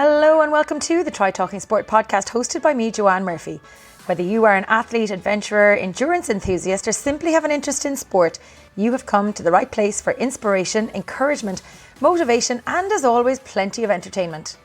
Hello and welcome to the Try Talking Sport podcast hosted by me, Joanne Murphy. Whether you are an athlete, adventurer, endurance enthusiast or simply have an interest in sport, you have come to the right place for inspiration, encouragement, motivation and, as always, plenty of entertainment.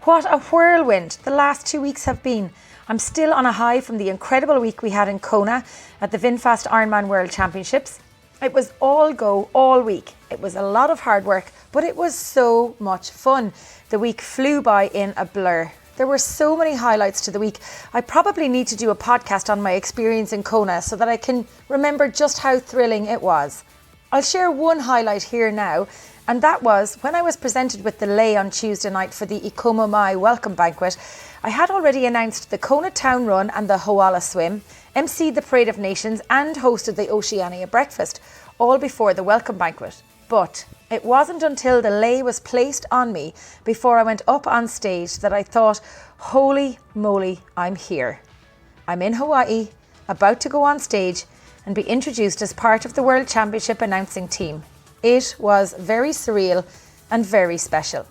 What a whirlwind the last 2 weeks have been. I'm still on a high from the incredible week we had in Kona at the VinFast IRONMAN World Championships. It was all go all week. It was a lot of hard work, but it was so much fun. The week flew by in a blur. There were so many highlights to the week. I probably need to do a podcast on my experience in Kona so that I can remember just how thrilling it was. I'll share one highlight here now, and that was when I was presented with the lei on Tuesday night for the Ikoma Mai welcome banquet. I had already announced the Kona Town Run and the Hoala Swim, emceed the Parade of Nations and hosted the Oceania Breakfast, all before the welcome banquet. But it wasn't until the lei was placed on me before I went up on stage that I thought, holy moly, I'm here. I'm in Hawaii, about to go on stage and be introduced as part of the World Championship announcing team. It was very surreal and very special.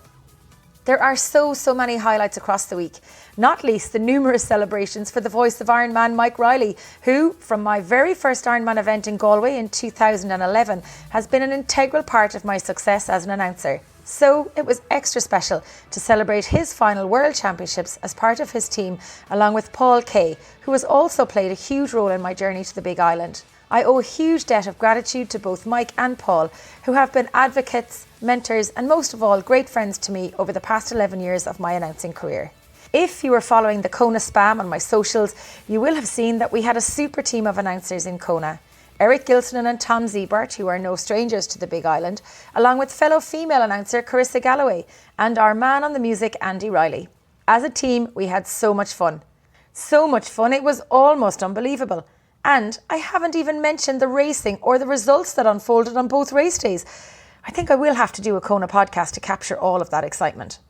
There are so many highlights across the week, not least the numerous celebrations for the voice of Ironman Mike Riley, who, from my very first Ironman event in Galway in 2011, has been an integral part of my success as an announcer. So it was extra special to celebrate his final World Championships as part of his team, along with Paul Kay, who has also played a huge role in my journey to the Big Island. I owe a huge debt of gratitude to both Mike and Paul, who have been advocates, mentors and most of all great friends to me over the past 11 years of my announcing career. If you were following the Kona spam on my socials, you will have seen that we had a super team of announcers in Kona. Eric Gilson and Tom Ziebart, who are no strangers to the Big Island, along with fellow female announcer Carissa Galloway and our man on the music Andy Riley. As a team, we had so much fun. So much fun, it was almost unbelievable. And I haven't even mentioned the racing or the results that unfolded on both race days. I think I will have to do a Kona podcast to capture all of that excitement.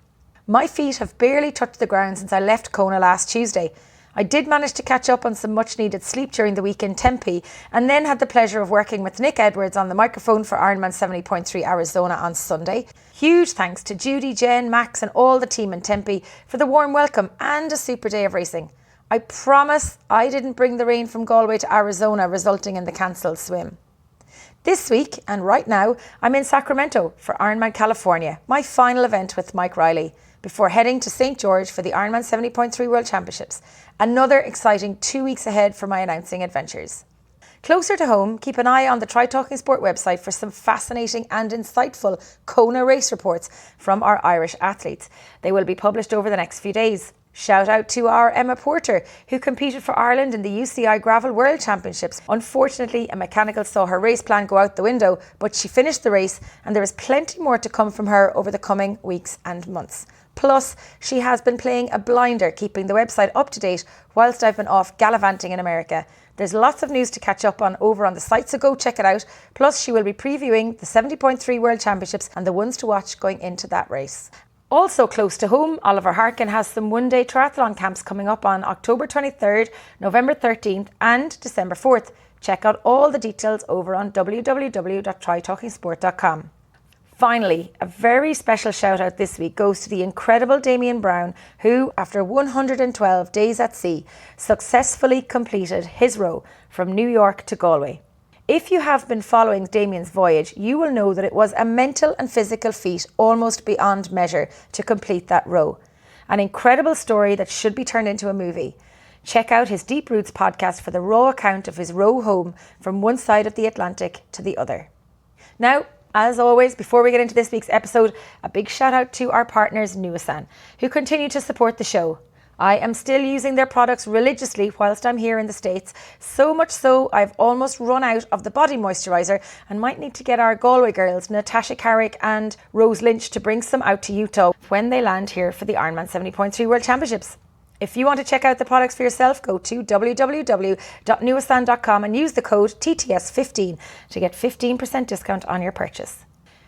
My feet have barely touched the ground since I left Kona last Tuesday. I did manage to catch up on some much needed sleep during the week in Tempe and then had the pleasure of working with Nick Edwards on the microphone for Ironman 70.3 Arizona on Sunday. Huge thanks to Judy, Jen, Max and all the team in Tempe for the warm welcome and a super day of racing. I promise I didn't bring the rain from Galway to Arizona, resulting in the cancelled swim. This week and right now, I'm in Sacramento for Ironman California, my final event with Mike Riley, before heading to St. George for the Ironman 70.3 World Championships. Another exciting 2 weeks ahead for my announcing adventures. Closer to home, keep an eye on the Try Talking Sport website for some fascinating and insightful Kona race reports from our Irish athletes. They will be published over the next few days. Shout out to our Emma Porter, who competed for Ireland in the UCI Gravel World Championships. Unfortunately, a mechanical saw her race plan go out the window, but she finished the race and there is plenty more to come from her over the coming weeks and months. Plus, she has been playing a blinder, keeping the website up to date whilst I've been off gallivanting in America. There's lots of news to catch up on over on the site, so go check it out. Plus, she will be previewing the 70.3 World Championships and the ones to watch going into that race. Also close to home, Oliver Harkin has some one-day triathlon camps coming up on October 23rd, November 13th and December 4th. Check out all the details over on www.trytalkingsport.com. Finally, a very special shout out this week goes to the incredible Damien Brown, who, after 112 days at sea, successfully completed his row from New York to Galway. If you have been following Damien's voyage, you will know that it was a mental and physical feat almost beyond measure to complete that row. An incredible story that should be turned into a movie. Check out his Deep Roots podcast for the raw account of his row home from one side of the Atlantic to the other. Now, as always, before we get into this week's episode, a big shout out to our partners Nuasan, who continue to support the show. I am still using their products religiously whilst I'm here in the States, so much so I've almost run out of the body moisturiser and might need to get our Galway girls, Natasha Carrick and Rose Lynch, to bring some out to Utah when they land here for the Ironman 70.3 World Championships. If you want to check out the products for yourself, go to www.nuasan.com and use the code TTS15 to get 15% discount on your purchase.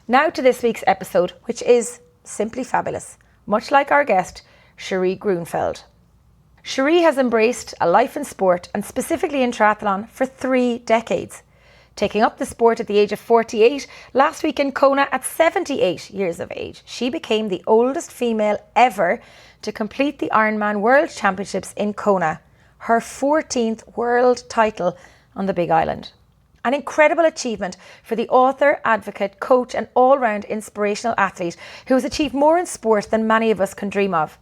Now to this week's episode, which is simply fabulous, much like our guest, Cherie Gruenfeld. Cherie has embraced a life in sport and specifically in triathlon for 3 decades. Taking up the sport at the age of 48, last week in Kona at 78 years of age, she became the oldest female ever to complete the IRONMAN World Championships in Kona, her 14th world title on the Big Island. An incredible achievement for the author, advocate, coach and all-round inspirational athlete who has achieved more in sport than many of us can dream of.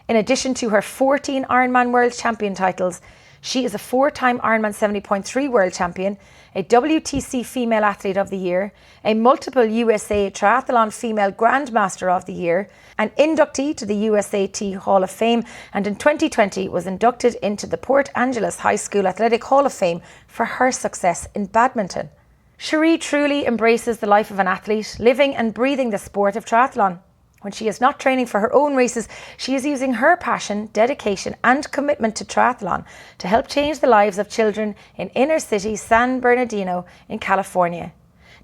In addition to her 14 Ironman World Champion titles, she is a 4-time Ironman 70.3 World Champion, a WTC Female Athlete of the Year, a multiple USA Triathlon Female Grandmaster of the Year, an inductee to the USAT Hall of Fame, and in 2020 was inducted into the Port Angeles High School Athletic Hall of Fame for her success in badminton. Cherie truly embraces the life of an athlete, living and breathing the sport of triathlon. When she is not training for her own races, she is using her passion, dedication and commitment to triathlon to help change the lives of children in inner city San Bernardino in California.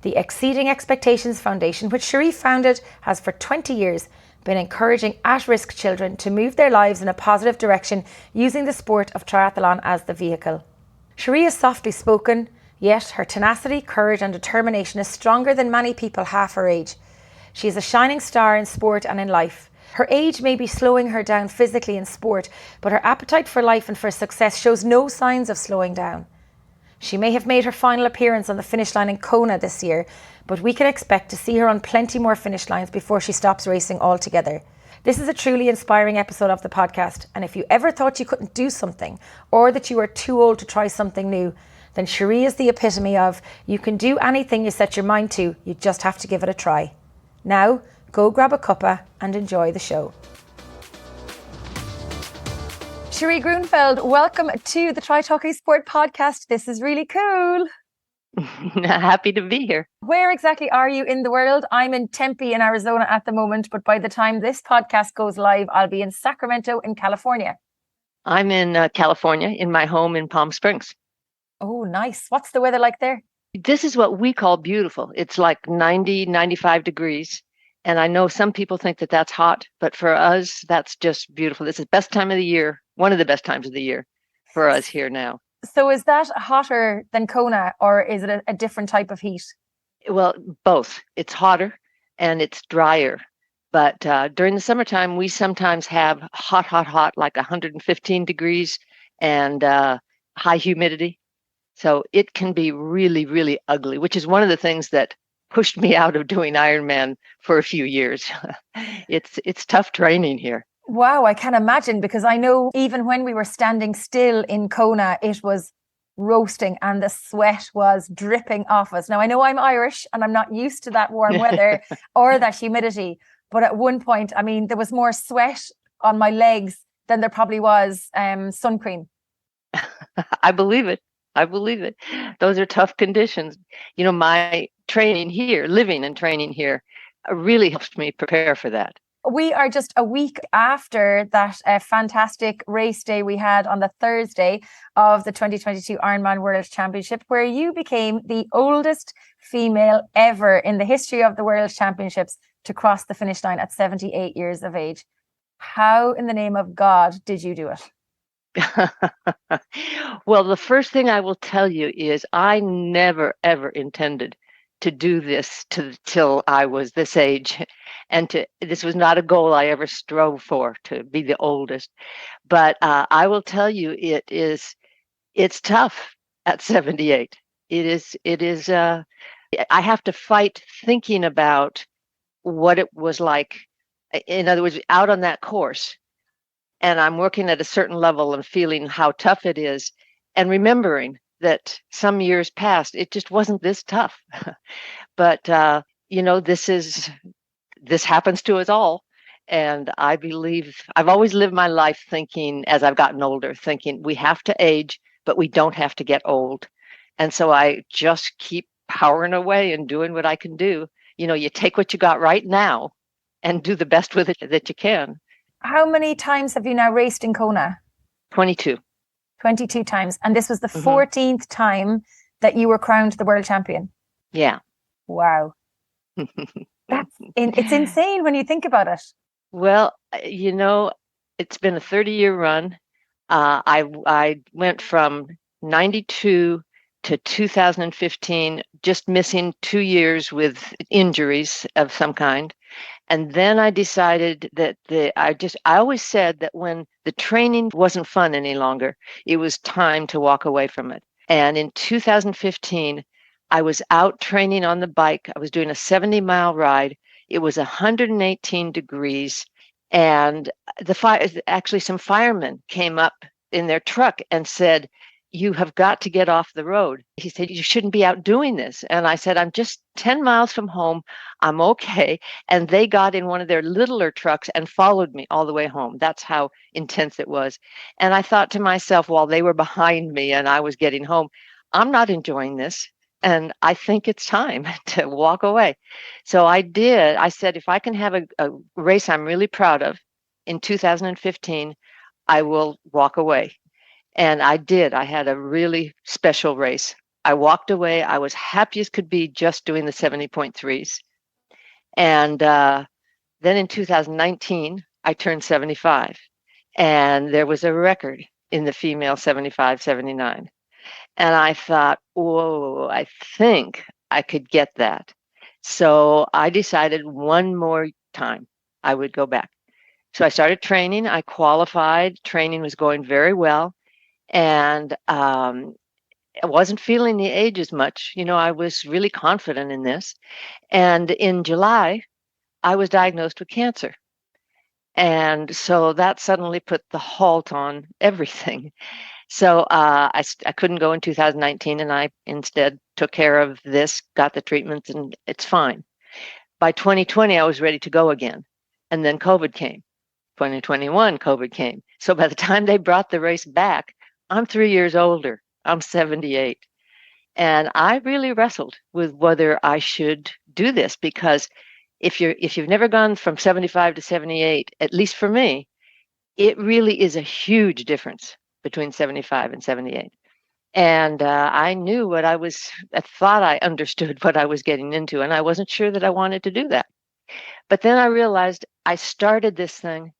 The Exceeding Expectations Foundation, which Cherie founded, has for 20 years been encouraging at-risk children to move their lives in a positive direction using the sport of triathlon as the vehicle. Cherie is softly spoken, yet her tenacity, courage and determination is stronger than many people half her age. She is a shining star in sport and in life. Her age may be slowing her down physically in sport, but her appetite for life and for success shows no signs of slowing down. She may have made her final appearance on the finish line in Kona this year, but we can expect to see her on plenty more finish lines before she stops racing altogether. This is a truly inspiring episode of the podcast, and if you ever thought you couldn't do something or that you were too old to try something new, then Cherie is the epitome of you can do anything you set your mind to, you just have to give it a try. Now, go grab a cuppa and enjoy the show. Cherie Gruenfeld, welcome to the Try Talking Sport podcast. This is really cool. Happy to be here. Where exactly are you in the world? I'm in Tempe in Arizona at the moment, but by the time this podcast goes live, I'll be in Sacramento in California. I'm in California, in my home in Palm Springs. Oh, nice. What's the weather like there? This is what we call beautiful. It's like 90, 95 degrees. And I know some people think that that's hot, but for us, that's just beautiful. This is the best time of the year, one of the best times of the year for us here now. So is that hotter than Kona, or is it a different type of heat? Well, both. It's hotter and it's drier. But during the summertime, we sometimes have hot, like 115 degrees and high humidity. So it can be really, really ugly, which is one of the things that pushed me out of doing Ironman for a few years. It's tough training here. Wow, I can imagine, because I know even when we were standing still in Kona, it was roasting and the sweat was dripping off us. Now, I know I'm Irish and I'm not used to that warm weather or that humidity, but at one point, I mean, there was more sweat on my legs than there probably was sun cream. I believe it. Those are tough conditions. You know, my training here, living and training here, really helped me prepare for that. We are just a week after that fantastic race day we had on the Thursday of the 2022 Ironman World Championship, where you became the oldest female ever in the history of the World Championships to cross the finish line at 78 years of age. How in the name of God did you do it? Well, the first thing I will tell you is I never, ever intended to do this till I was this age. And this was not a goal I ever strove for, to be the oldest. But I will tell you, it's tough at 78. It is, I have to fight thinking about what it was like. In other words, out on that course. And I'm working at a certain level and feeling how tough it is, and remembering that some years past, it just wasn't this tough. But, you know, this happens to us all. And I believe I've always lived my life thinking, as I've gotten older, thinking we have to age, but we don't have to get old. And so I just keep powering away and doing what I can do. You know, you take what you got right now and do the best with it that you can. How many times have you now raced in Kona? 22. 22 times. And this was the 14th time that you were crowned the world champion. Yeah. Wow. It's insane when you think about it. Well, you know, it's been a 30-year run. I went from 92 to 2015, just missing 2 years with injuries of some kind. And then I decided that I always said that when the training wasn't fun any longer, it was time to walk away from it. And in 2015, I was out training on the bike. I was doing a 70-mile ride. It was 118 degrees. And actually some firemen came up in their truck and said, "You have got to get off the road." He said, "You shouldn't be out doing this." And I said, "I'm just 10 miles from home. I'm okay." And they got in one of their littler trucks and followed me all the way home. That's how intense it was. And I thought to myself, while they were behind me and I was getting home, I'm not enjoying this. And I think it's time to walk away. So I did. I said, if I can have a race I'm really proud of in 2015, I will walk away. And I did. I had a really special race. I walked away. I was happy as could be just doing the 70.3s. And then in 2019, I turned 75. And there was a record in the female 75, 79. And I thought, whoa, I think I could get that. So I decided one more time I would go back. So I started training. I qualified. Training was going very well. And I wasn't feeling the age as much. I was really confident in this. And in July, I was diagnosed with cancer. And so that suddenly put the halt on everything. So I couldn't go in 2019, and I instead took care of this, got the treatments, and it's fine. By 2020, I was ready to go again. And then COVID came. 2021, COVID came. So by the time they brought the race back, I'm 3 years older. I'm 78. And I really wrestled with whether I should do this, because if you've never gone from 75 to 78, at least for me, it really is a huge difference between 75 and 78. And I knew I thought I understood what I was getting into, and I wasn't sure that I wanted to do that. But then I realized I started this thing.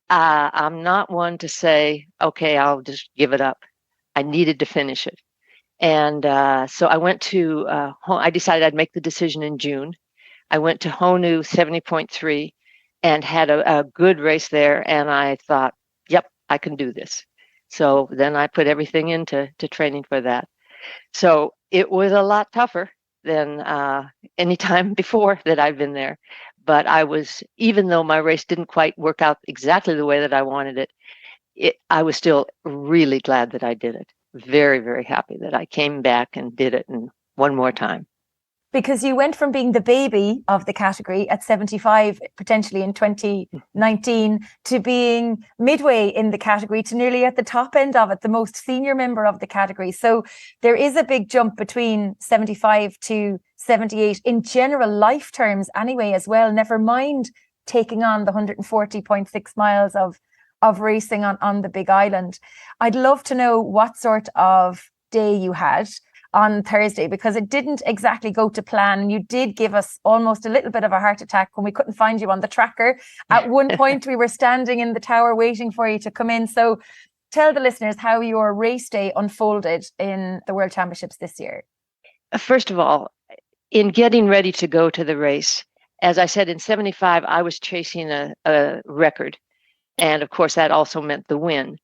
I'm not one to say, okay, I'll just give it up. I needed to finish it. And so I went to, I decided I'd make the decision in June. I went to Honu 70.3 and had a good race there. And I thought, yep, I can do this. So then I put everything into training for that. So it was a lot tougher than any time before that I've been there. But even though my race didn't quite work out exactly the way that I wanted it, I was still really glad that I did it. Very, very happy that I came back and did it and one more time. Because you went from being the baby of the category at 75, potentially in 2019, to being midway in the category to nearly at the top end of it, the most senior member of the category. So there is a big jump between 75 to 78 in general life terms anyway as well, never mind taking on the 140.6 miles of racing on the Big Island. I'd love to know what sort of day you had on Thursday, because it didn't exactly go to plan. And you did give us almost a little bit of a heart attack when we couldn't find you on the tracker. At one point, we were standing in the tower waiting for you to come in. So tell the listeners how your race day unfolded in the World Championships this year. First of all, in getting ready to go to the race, as I said, in 75, I was chasing a record. And of course, that also meant the win.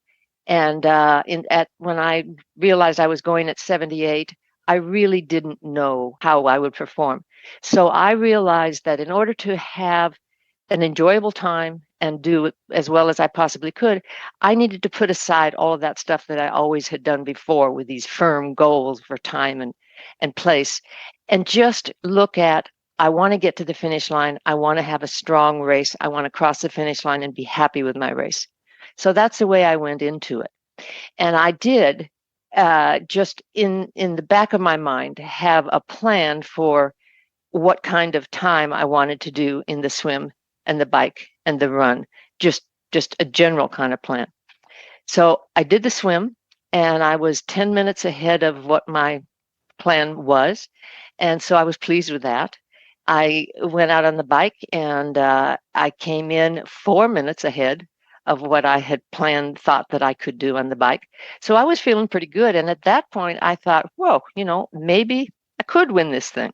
And when I realized I was going at 78, I really didn't know how I would perform. So I realized that in order to have an enjoyable time and do it as well as I possibly could, I needed to put aside all of that stuff that I always had done before with these firm goals for time and place, and just look at, I want to get to the finish line. I want to have a strong race. I want to cross the finish line and be happy with my race. So that's the way I went into it. And I did just in the back of my mind have a plan for what kind of time I wanted to do in the swim and the bike and the run, just a general kind of plan. So I did the swim, and I was 10 minutes ahead of what my plan was. And so I was pleased with that. I went out on the bike, and I came in 4 minutes ahead of what I had thought that I could do on the bike. So I was feeling pretty good. And at that point, I thought, whoa, maybe I could win this thing.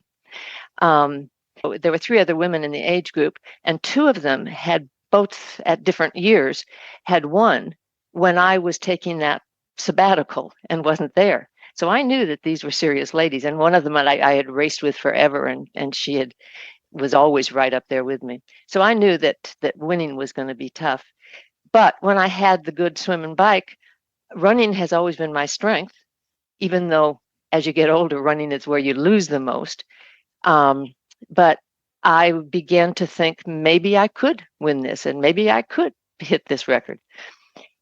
There were 3 other women in the age group, and 2 of them had both at different years had won when I was taking that sabbatical and wasn't there. So I knew that these were serious ladies. And one of them I had raced with forever, and she was always right up there with me. So I knew that winning was going to be tough. But when I had the good swim and bike, running has always been my strength, even though as you get older, running is where you lose the most. But I began to think maybe I could win this, and maybe I could hit this record.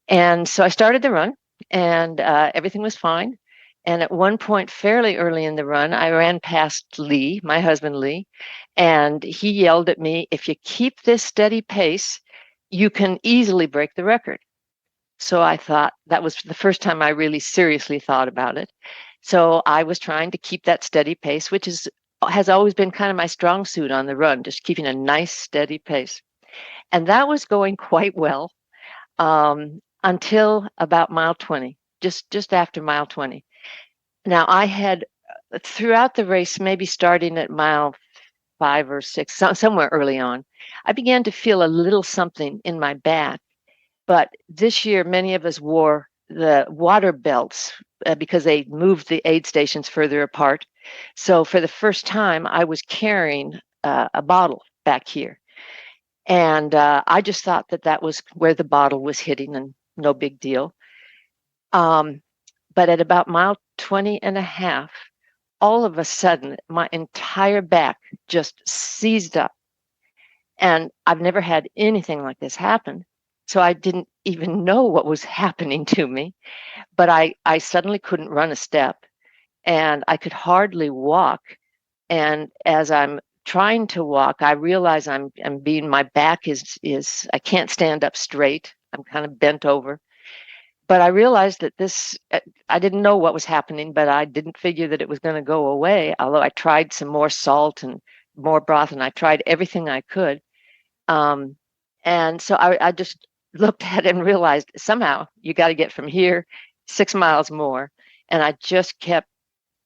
And so I started the run, and everything was fine. And at one point, fairly early in the run, I ran past Lee, my husband Lee, and he yelled at me, "If you keep this steady pace, you can easily break the record." So I thought that was the first time I really seriously thought about it. So I was trying to keep that steady pace, which has always been kind of my strong suit on the run, just keeping a nice steady pace. And that was going quite well until about mile 20, just after mile 20. Now I had throughout the race, maybe starting at mile 5 or 6, somewhere early on, I began to feel a little something in my back. But this year, many of us wore the water belts because they moved the aid stations further apart. So for the first time, I was carrying a bottle back here. And I just thought that was where the bottle was hitting, and no big deal. But at about mile 20 and a half, all of a sudden, my entire back just seized up. And I've never had anything like this happen. So I didn't even know what was happening to me. But I suddenly couldn't run a step, and I could hardly walk. And as I'm trying to walk, I realize my back is I can't stand up straight. I'm kind of bent over. But I realized that I didn't know what was happening, but I didn't figure that it was going to go away. Although I tried some more salt and more broth, and I tried everything I could. And so I just looked at it and realized somehow you got to get from here 6 miles more. And I just kept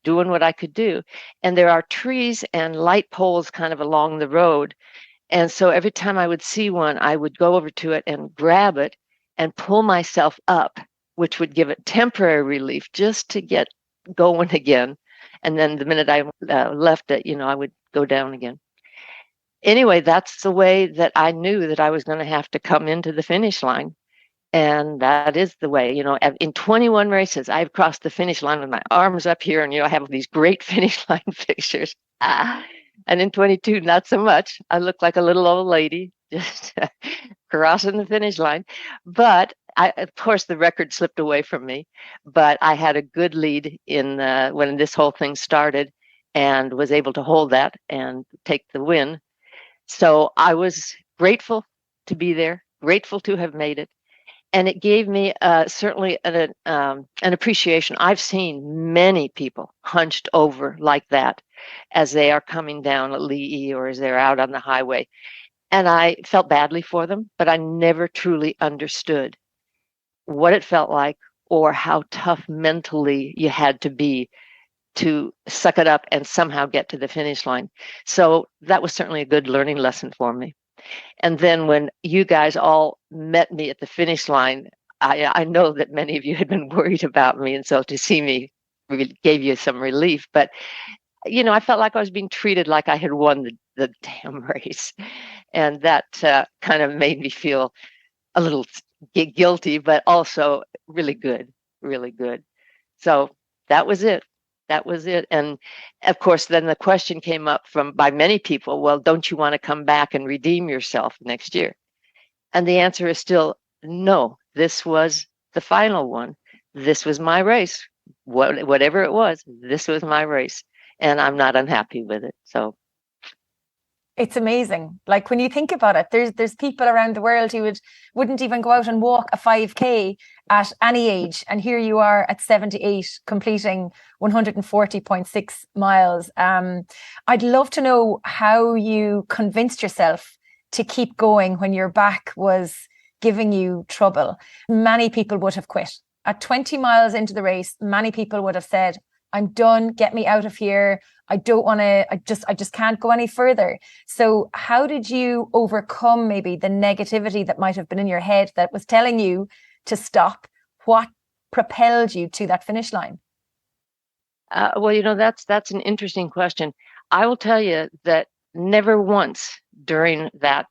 doing what I could do. And there are trees and light poles kind of along the road. And so every time I would see one, I would go over to it and grab it and pull myself up, which would give it temporary relief just to get going again. And then the minute I left it, I would go down again. Anyway, that's the way that I knew that I was going to have to come into the finish line. And that is the way, in 21 races, I've crossed the finish line with my arms up here, and, I have these great finish line pictures. And in 22, not so much. I look like a little old lady just crossing the finish line. But of course, the record slipped away from me, but I had a good lead when this whole thing started, and was able to hold that and take the win. So I was grateful to be there, grateful to have made it. And it gave me certainly an appreciation. I've seen many people hunched over like that as they are coming down at Lee or as they're out on the highway. And I felt badly for them, but I never truly understood what it felt like or how tough mentally you had to be to suck it up and somehow get to the finish line. So that was certainly a good learning lesson for me. And then when you guys all met me at the finish line, I know that many of you had been worried about me. And so to see me really gave you some relief. But, I felt like I was being treated like I had won the damn race. And that kind of made me feel a little guilty, but also really good, really good. So that was it. That was it. And of course, then the question came up by many people, well, don't you want to come back and redeem yourself next year? And the answer is still no. This was the final one. This was my race. Whatever it was, this was my race. And I'm not unhappy with it. So it's amazing. Like when you think about it, there's people around the world who wouldn't even go out and walk a 5K at any age. And here you are at 78, completing 140.6 miles. I'd love to know how you convinced yourself to keep going when your back was giving you trouble, many people would have quit. At 20 miles into the race, many people would have said, I'm done, get me out of here. I don't want to, I just can't go any further. So how did you overcome maybe the negativity that might have been in your head that was telling you to stop? What propelled you to that finish line? Well, that's an interesting question. I will tell you that never once during that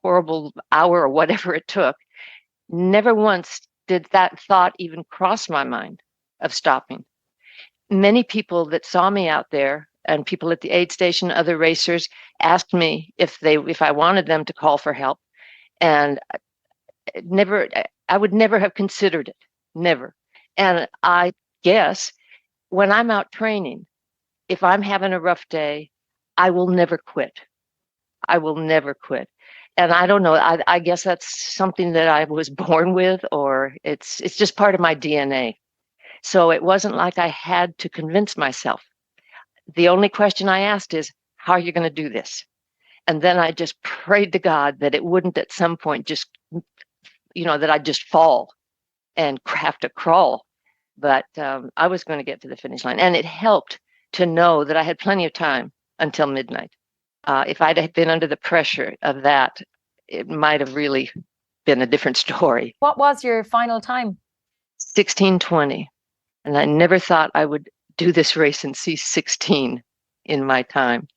horrible hour or whatever it took, never once did that thought even cross my mind of stopping. Many people that saw me out there and people at the aid station, other racers, asked me if I wanted them to call for help. And I would never have considered it, never. And I guess when I'm out training, if I'm having a rough day, I will never quit. I will never quit. And I don't know, I guess that's something that I was born with, or it's just part of my DNA. So it wasn't like I had to convince myself. The only question I asked is, how are you going to do this? And then I just prayed to God that it wouldn't at some point just, that I'd just fall and have to crawl. But I was going to get to the finish line. And it helped to know that I had plenty of time until midnight. If I'd have been under the pressure of that, it might have really been a different story. What was your final time? 16:20. And I never thought I would do this race and see 16 in my time.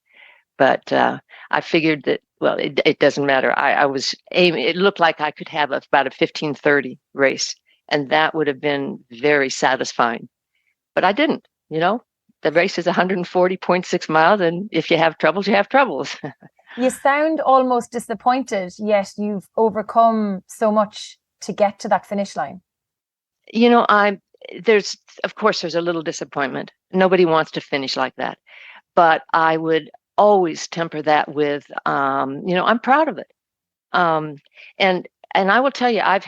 But I figured that, well, it doesn't matter. I was aiming, it looked like I could have about a 15:30 race, and that would have been very satisfying. But I didn't, The race is 140.6 miles, and if you have troubles, you have troubles. You sound almost disappointed, yet you've overcome so much to get to that finish line. Of course, there's a little disappointment. Nobody wants to finish like that. But I would always temper that with, I'm proud of it. And I will tell you, I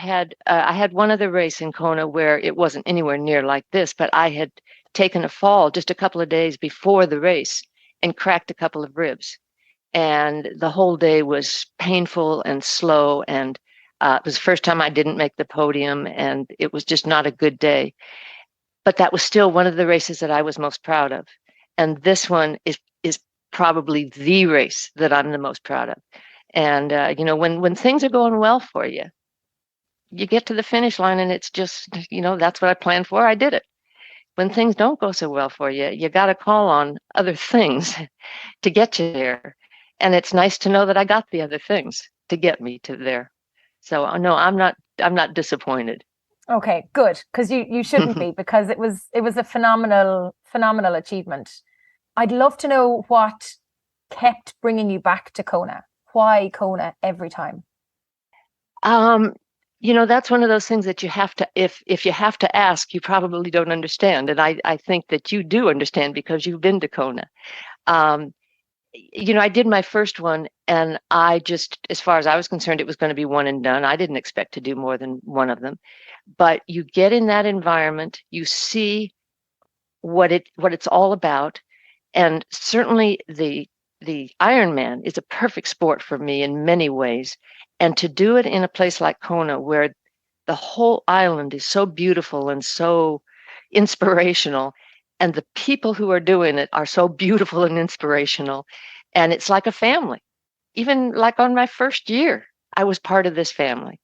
had one other race in Kona where it wasn't anywhere near like this, but I had taken a fall just a couple of days before the race and cracked a couple of ribs. And the whole day was painful and slow. And it was the first time I didn't make the podium, and it was just not a good day. But that was still one of the races that I was most proud of. And this one is probably the race that I'm the most proud of. And, when things are going well for you, you get to the finish line and it's just, that's what I planned for. I did it. When things don't go so well for you, you got to call on other things to get you there. And it's nice to know that I got the other things to get me to there. So no, I'm not disappointed. Okay, good. Because you shouldn't be, because it was a phenomenal achievement. I'd love to know what kept bringing you back to Kona. Why Kona every time? That's one of those things that you have to, if you have to ask, you probably don't understand. And I think that you do understand because you've been to Kona. I did my first one, and I just, as far as I was concerned, it was going to be one and done. I didn't expect to do more than one of them. But you get in that environment, you see what it's all about. And certainly the Ironman is a perfect sport for me in many ways. And to do it in a place like Kona, where the whole island is so beautiful and so inspirational, and the people who are doing it are so beautiful and inspirational, and it's like a family. Even like on my first year, I was part of this family.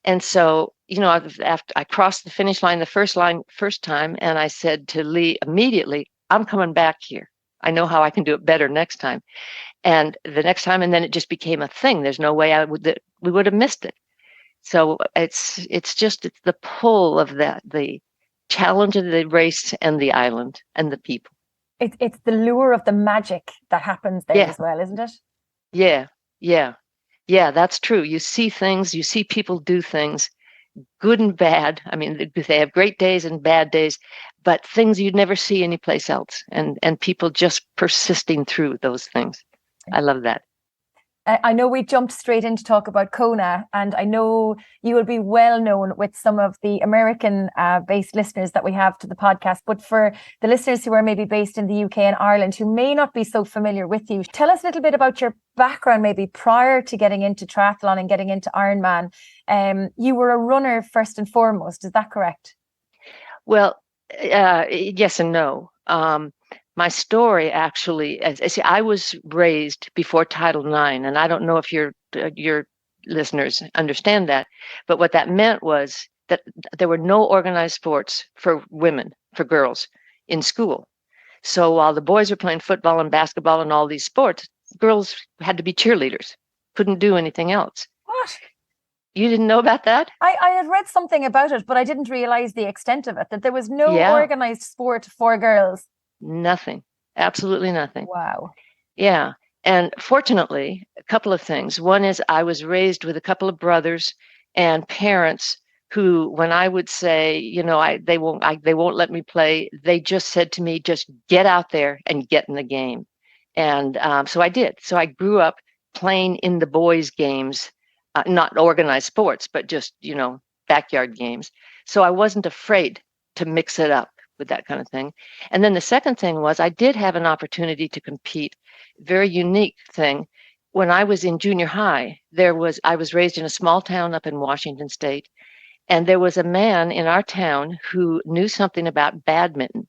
And so, after I crossed the finish line the first time, and I said to Lee immediately, I'm coming back here. I know how I can do it better next time. And the next time, and then it just became a thing. There's no way we would have missed it. So it's the pull of the challenge of the race and the island and the people. It's the lure of the magic that happens there as well, isn't it? Yeah, that's true. You see things, you see people do things, good and bad. I mean, they have great days and bad days, but things you'd never see anyplace else, and people just persisting through those things. I love that. I know we jumped straight in to talk about Kona, and I know you will be well known with some of the American based listeners that we have to the podcast. But for the listeners who are maybe based in the UK and Ireland who may not be so familiar with you, tell us a little bit about your background, maybe prior to getting into triathlon and getting into Ironman. You were a runner first and foremost, is that correct? Well, yes and no. My story actually, see, I was raised before Title IX, and I don't know if your listeners understand that, but what that meant was that there were no organized sports for women, for girls in school. So while the boys were playing football and basketball and all these sports, girls had to be cheerleaders, couldn't do anything else. What? You didn't know about that? I had read something about it, but I didn't realize the extent of it, that there was no organized sport for girls. Nothing. Absolutely nothing. Wow. Yeah. And fortunately, a couple of things. One is I was raised with a couple of brothers and parents who, when I would say, they won't let me play, they just said to me, just get out there and get in the game. And so I did. So I grew up playing in the boys' games, not organized sports, but just, backyard games. So I wasn't afraid to mix it up with that kind of thing. And then the second thing was I did have an opportunity to compete. Very unique thing. When I was in junior high, I was raised in a small town up in Washington State, and there was a man in our town who knew something about badminton.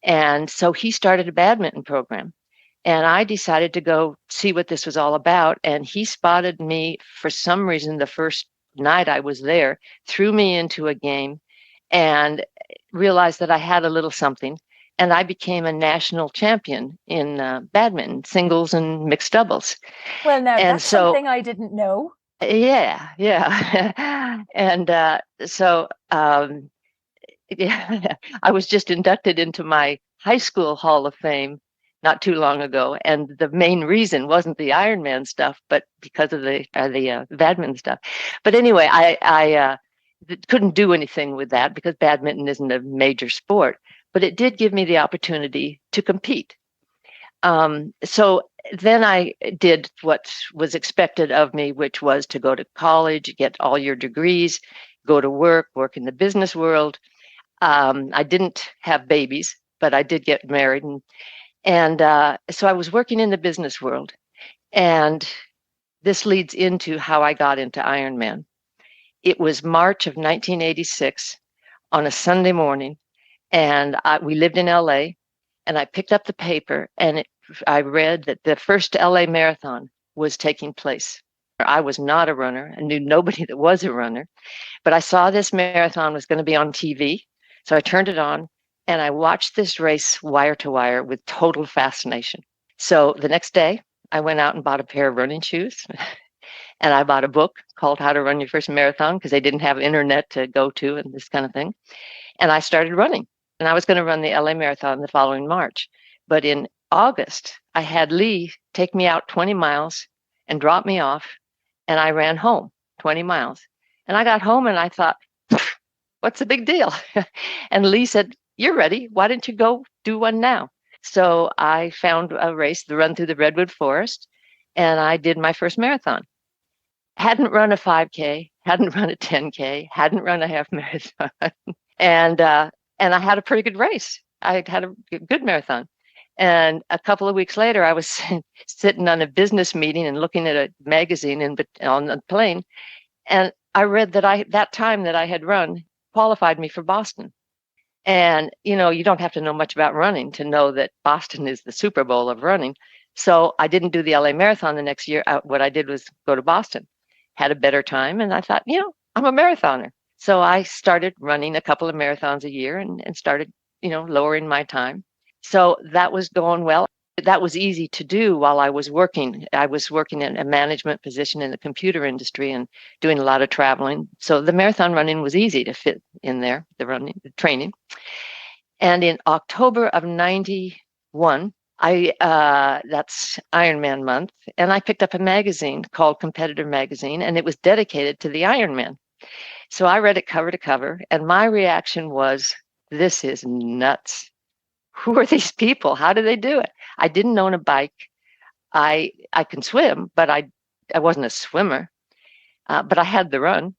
And so he started a badminton program. And I decided to go see what this was all about. And he spotted me for some reason the first night I was there, threw me into a game, and realized that I had a little something, and I became a national champion in badminton, singles and mixed doubles. Well, now that's something I didn't know. Yeah. And I was just inducted into my high school Hall of Fame not too long ago, and the main reason wasn't the Ironman stuff, but because of the badminton stuff. But anyway, I couldn't do anything with that because badminton isn't a major sport, but it did give me the opportunity to compete. So then I did what was expected of me, which was to go to college, get all your degrees, go to work in the business world. I didn't have babies, but I did get married. And so I was working in the business world. And this leads into how I got into Ironman. It was March of 1986 on a Sunday morning, and we lived in LA, and I picked up the paper, and I read that the first LA Marathon was taking place. I was not a runner. I knew nobody that was a runner, but I saw this marathon was going to be on TV, so I turned it on, and I watched this race wire to wire with total fascination. So the next day, I went out and bought a pair of running shoes. And I bought a book called How to Run Your First Marathon because they didn't have internet to go to and this kind of thing. And I started running. And I was going to run the LA Marathon the following March. But in August, I had Lee take me out 20 miles and drop me off. And I ran home 20 miles. And I got home and I thought, what's the big deal? And Lee said, you're ready. Why don't you go do one now? So I found a race, the Run Through the Redwood Forest, and I did my first marathon. Hadn't run a 5K, hadn't run a 10K, hadn't run a half marathon. And I had a pretty good race. I had a good marathon. And a couple of weeks later, I was sitting on a business meeting and looking at a magazine on the plane. And I read that time that I had run qualified me for Boston. And, you don't have to know much about running to know that Boston is the Super Bowl of running. So I didn't do the LA Marathon the next year. What I did was go to Boston, had a better time. And I thought, I'm a marathoner. So I started running a couple of marathons a year and started, lowering my time. So that was going well. That was easy to do while I was working. I was working in a management position in the computer industry and doing a lot of traveling. So the marathon running was easy to fit in there, the training. And in October of 91, that's Ironman month, and I picked up a magazine called Competitor Magazine, and it was dedicated to the Ironman. So I read it cover to cover, and my reaction was, this is nuts. Who are these people? How do they do it? I didn't own a bike. I can swim, but I wasn't a swimmer, but I had the run.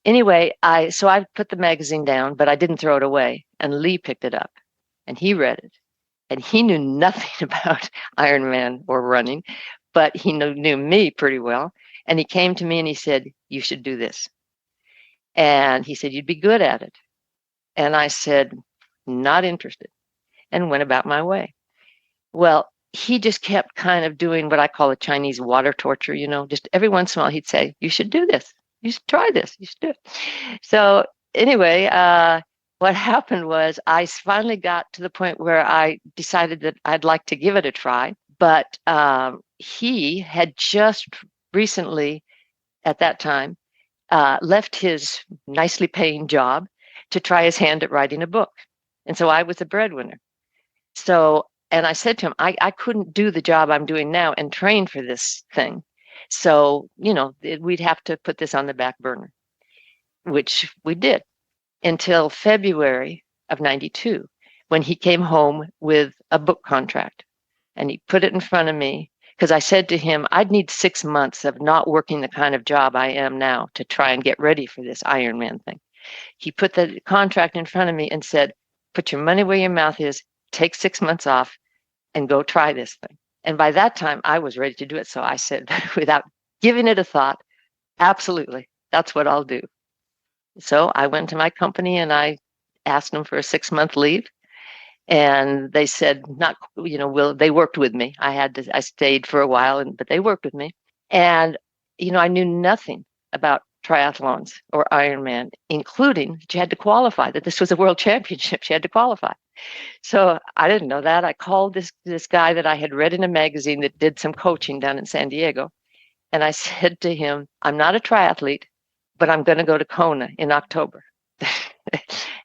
Anyway, so I put the magazine down, but I didn't throw it away. And Lee picked it up and he read it. And he knew nothing about Ironman or running, but he knew me pretty well. And he came to me and he said, "You should do this." And he said, "You'd be good at it." And I said, "Not interested," and went about my way. Well, he just kept kind of doing what I call a Chinese water torture, just every once in a while he'd say, "You should do this. You should try this. You should do it." So anyway, what happened was I finally got to the point where I decided that I'd like to give it a try. But he had just recently, at that time, left his nicely paying job to try his hand at writing a book. And so I was the breadwinner. So, and I said to him, I couldn't do the job I'm doing now and train for this thing. So, we'd have to put this on the back burner, which we did until February of 92, when he came home with a book contract and he put it in front of me. Because I said to him, I'd need 6 months of not working the kind of job I am now to try and get ready for this Ironman thing. He put the contract in front of me and said, "Put your money where your mouth is, take 6 months off and go try this thing." And by that time, I was ready to do it. So I said, without giving it a thought, absolutely, that's what I'll do. So I went to my company and I asked them for a 6-month leave. And they said, not, they worked with me. I stayed for a while, but they worked with me. And, I knew nothing about triathlons or Ironman, including that you had to qualify, that this was a world championship. You had to qualify. So I didn't know that. I called this guy that I had read in a magazine that did some coaching down in San Diego. And I said to him, "I'm not a triathlete, but I'm going to go to Kona in October."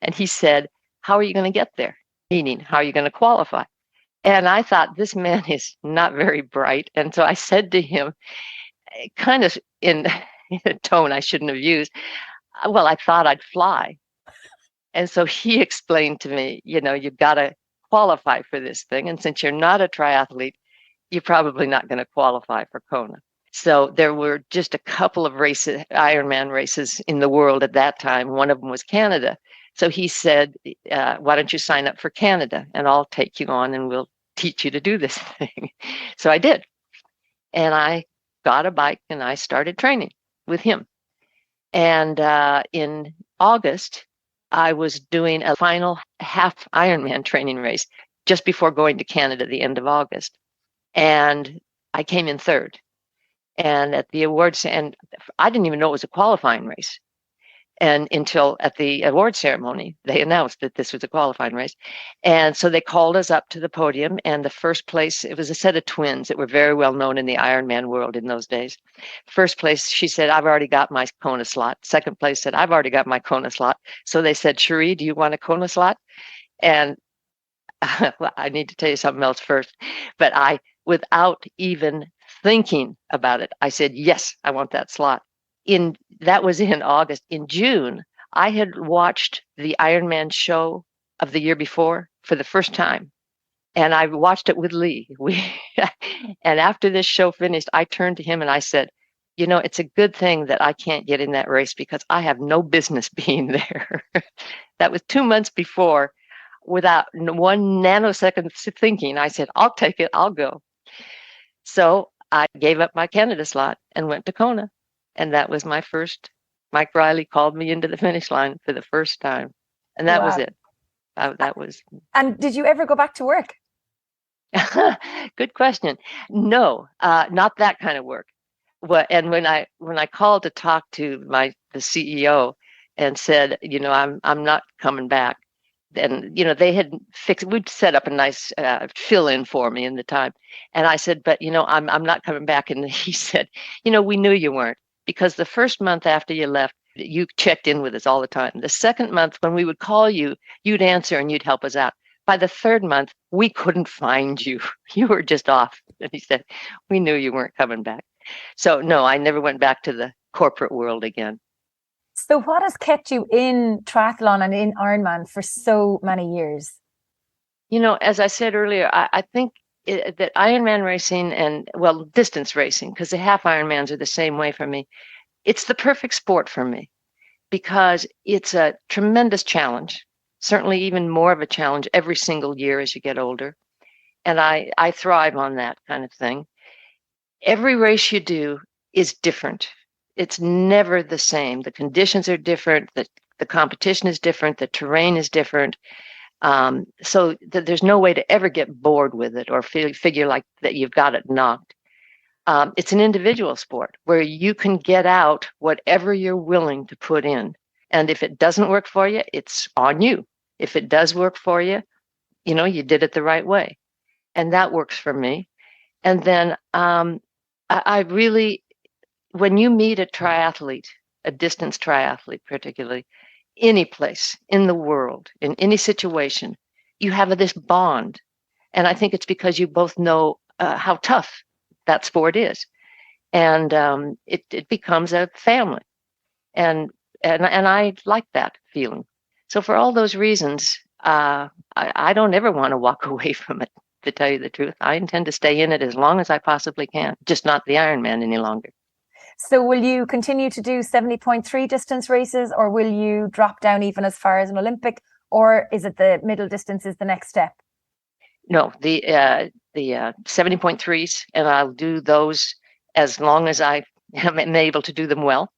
And he said, "How are you going to get there?" Meaning, how are you going to qualify? And I thought, this man is not very bright. And so I said to him, kind of in a tone I shouldn't have used, "Well, I thought I'd fly." And so he explained to me, you've got to qualify for this thing. And since you're not a triathlete, you're probably not going to qualify for Kona. So there were just a couple of races, Ironman races in the world at that time. One of them was Canada. So he said, "Why don't you sign up for Canada and I'll take you on and we'll teach you to do this thing." So I did. And I got a bike and I started training with him. And in August, I was doing a final half Ironman training race just before going to Canada the end of August. And I came in third. And at the awards, and I didn't even know it was a qualifying race. And until at the award ceremony, they announced that this was a qualifying race. And so they called us up to the podium, and the first place, it was a set of twins that were very well known in the Ironman world in those days. First place, she said, "I've already got my Kona slot." Second place said, "I've already got my Kona slot." So they said, "Cherie, do you want a Kona slot?" And well, I need to tell you something else first. But without even thinking about it, I said, "Yes, I want that slot." That was in August. In June, I had watched the Ironman show of the year before for the first time. And I watched it with Lee. And after this show finished, I turned to him and I said, "It's a good thing that I can't get in that race because I have no business being there." That was 2 months before. Without one nanosecond thinking, I said, "I'll take it. I'll go." So I gave up my Canada slot and went to Kona. And that was my first. Mike Riley called me into the finish line for the first time. And that was it. That was. And did you ever go back to work? Good question. No, not that kind of work. And when I called to talk to the CEO and said, I'm not coming back. And, they had we'd set up a nice fill-in for me in the time. And I said, "But, I'm not coming back." And he said, "We knew you weren't, because the first month after you left, you checked in with us all the time. The second month, when we would call you, you'd answer and you'd help us out. By the third month, we couldn't find you. You were just off." And he said, "We knew you weren't coming back." So no, I never went back to the corporate world again. So what has kept you in triathlon and in Ironman for so many years? As I said earlier, I think that Ironman racing and, well, distance racing, because the half Ironmans are the same way for me. It's the perfect sport for me because it's a tremendous challenge, certainly even more of a challenge every single year as you get older. And I thrive on that kind of thing. Every race you do is different. It's never the same. The conditions are different. The competition is different. The terrain is different. So there's no way to ever get bored with it or figure like that you've got it knocked. It's an individual sport where you can get out whatever you're willing to put in. And if it doesn't work for you, it's on you. If it does work for you, you did it the right way. And that works for me. And then I really, when you meet a triathlete, a distance triathlete particularly, any place in the world, in any situation, you have this bond. And I think it's because you both know how tough that sport is. And it becomes a family. And I like that feeling. So for all those reasons, I don't ever want to walk away from it, to tell you the truth. I intend to stay in it as long as I possibly can, just not the Ironman any longer. So will you continue to do 70.3 distance races, or will you drop down even as far as an Olympic, or is it the middle distance is the next step? No, the 70.3s, and I'll do those as long as I am able to do them well.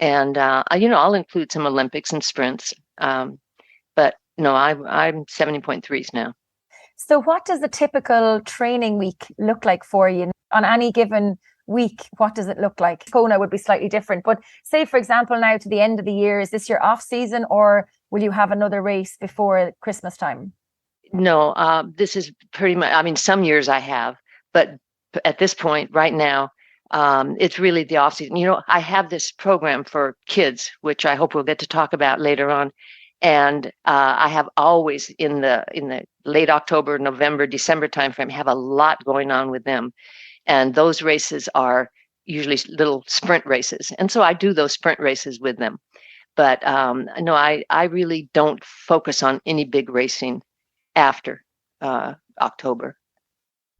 And I'll include some Olympics and sprints. But no, I'm 70.3s now. So what does a typical training week look like for you? On any given week, what does it look like? Kona would be slightly different, but say, for example, now to the end of the year, is this your off season, or will you have another race before Christmas time? No, this is pretty much, I mean, some years I have, but at this point right now, it's really the off season. I have this program for kids, which I hope we'll get to talk about later on. And I have always in the late October, November, December timeframe, have a lot going on with them. And those races are usually little sprint races. And so I do those sprint races with them. But no, I really don't focus on any big racing after October.